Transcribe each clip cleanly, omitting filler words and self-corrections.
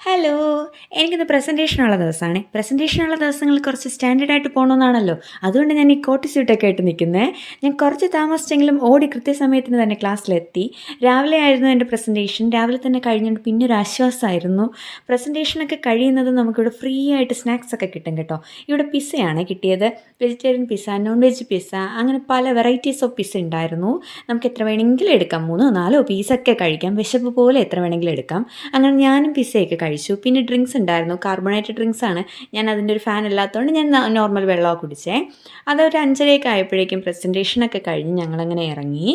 Hello! എനിക്കിന്ന് പ്രസൻറ്റേഷനുള്ള ദിവസമാണ്. പ്രസൻറ്റേഷനുള്ള ദിവസങ്ങളിൽ കുറച്ച് സ്റ്റാൻഡേർഡ് ആയിട്ട് പോകണമെന്നാണല്ലോ. അതുകൊണ്ട് ഞാൻ ഈ കോട്ട് സ്യൂട്ടൊക്കെ ആയിട്ട് നിൽക്കുന്നത്. ഞാൻ കുറച്ച് താമസിച്ചെങ്കിലും ഓടി കൃത്യസമയത്തിന് തന്നെ ക്ലാസ്സിലെത്തി. രാവിലെ ആയിരുന്നു എൻ്റെ പ്രസൻറ്റേഷൻ. രാവിലെ തന്നെ കഴിഞ്ഞുകൊണ്ട് പിന്നെ ഒരു ആശ്വാസമായിരുന്നു. പ്രസൻറ്റേഷനൊക്കെ കഴിയുന്നത് നമുക്കിവിടെ ഫ്രീ ആയിട്ട് സ്നാക്സ് ഒക്കെ കിട്ടും കേട്ടോ. ഇവിടെ പിസ്സയാണ് കിട്ടിയത്. Vegetarian pizza, non veg pizza, അങ്ങനെ പല വെറൈറ്റീസ് ഓഫ് പിസ്സ ഉണ്ടായിരുന്നു. നമുക്ക് എത്ര വേണമെങ്കിലും എടുക്കാം. 3ഓ 4ഓ പീസൊക്കെ കഴിക്കാം. വിശപ്പ് പോലെ എത്ര വേണമെങ്കിലും എടുക്കാം. അങ്ങനെ ഞാനും പിസ്സയൊക്കെ കഴിച്ചു. പിന്നെ ഡ്രിങ്ക്സ് ഉണ്ടായിരുന്നു. കാർബണേറ്റഡ് ഡ്രിങ്ക്സ് ആണ്. ഞാൻ അതിൻ്റെ ഒരു ഫാൻ അല്ലാത്തതുകൊണ്ട് ഞാൻ നോർമൽ വെള്ളമാണ് കുടിച്ചേ. അതൊരു 5:30 ആയപ്പോഴേക്കും പ്രസൻറ്റേഷനൊക്കെ കഴിഞ്ഞ് ഞങ്ങളങ്ങനെ ഇറങ്ങി.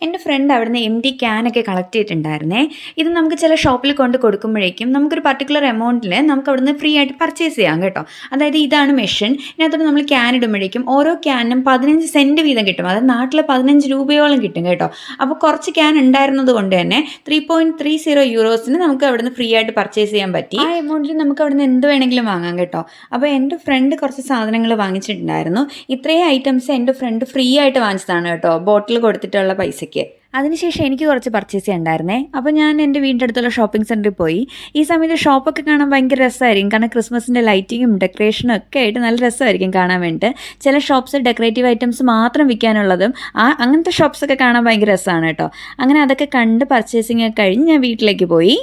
എൻ്റെ ഫ്രണ്ട് അവിടുന്ന് എംപ്റ്റി ക്യാനൊക്കെ കളക്ട് ചെയ്തിട്ടുണ്ടായിരുന്നേ. ഇത് നമുക്ക് ചില ഷോപ്പിൽ കൊണ്ട് കൊടുക്കുമ്പോഴേക്കും നമുക്കൊരു പർട്ടിക്കുലർ എമൗണ്ടിൽ നമുക്ക് അവിടുന്ന് ഫ്രീ ആയിട്ട് പർച്ചേസ് ചെയ്യാം കേട്ടോ. അതായത് ഇതാണ് മെഷീൻ. ഇതിനകത്തോട്ട് നമ്മൾ ക്യാൻ ഇടുമ്പോഴേക്കും ഓരോ ക്യാനും 15 സെൻറ്റ് വീതം കിട്ടും. അതായത് നാട്ടിൽ 15 രൂപയോളം കിട്ടും കേട്ടോ. അപ്പോൾ കുറച്ച് ക്യാൻ ഉണ്ടായിരുന്നത് കൊണ്ട് തന്നെ 3.30 യൂറോസിന് നമുക്ക് അവിടുന്ന് ഫ്രീ ആയിട്ട് പർച്ചേസ് ചെയ്യാൻ പറ്റി. ആ എമൗണ്ടിൽ നമുക്ക് അവിടുന്ന് എന്ത് വേണമെങ്കിലും വാങ്ങാം കേട്ടോ. അപ്പോൾ എൻ്റെ ഫ്രണ്ട് കുറച്ച് സാധനങ്ങൾ വാങ്ങിച്ചിട്ടുണ്ടായിരുന്നു. ഇത്രയും ഐറ്റംസ് എൻ്റെ ഫ്രണ്ട് ഫ്രീ ആയിട്ട് വാങ്ങിച്ചതാണ് കേട്ടോ, ബോട്ടിൽ കൊടുത്തിട്ടുള്ള പൈസയ്ക്ക്. അതിനുശേഷം എനിക്ക് കുറച്ച് പർച്ചേസ് ചെയ്യാനുണ്ടായിരുന്നേ. അപ്പോൾ ഞാൻ എൻ്റെ വീടിൻ്റെ അടുത്തുള്ള ഷോപ്പിംഗ് സെൻറ്ററിൽ പോയി. ഈ സമയത്ത് ഷോപ്പൊക്കെ കാണാൻ ഭയങ്കര രസമായിരിക്കും. കാരണം ക്രിസ്മസിൻ്റെ ലൈറ്റിങ്ങും ഡെക്കറേഷനും ഒക്കെ ആയിട്ട് നല്ല രസമായിരിക്കും കാണാൻ വേണ്ടിയിട്ട്. ചില ഷോപ്സ് ഡെക്കറേറ്റീവ് ഐറ്റംസ് മാത്രം വിൽക്കാനുള്ളതും അങ്ങനത്തെ ഷോപ്സൊക്കെ കാണാൻ ഭയങ്കര രസമാണ് കേട്ടോ. അങ്ങനെ അതൊക്കെ കണ്ട് പർച്ചേസിങ് ഒക്കെ കഴിഞ്ഞ് ഞാൻ വീട്ടിലേക്ക് പോയി.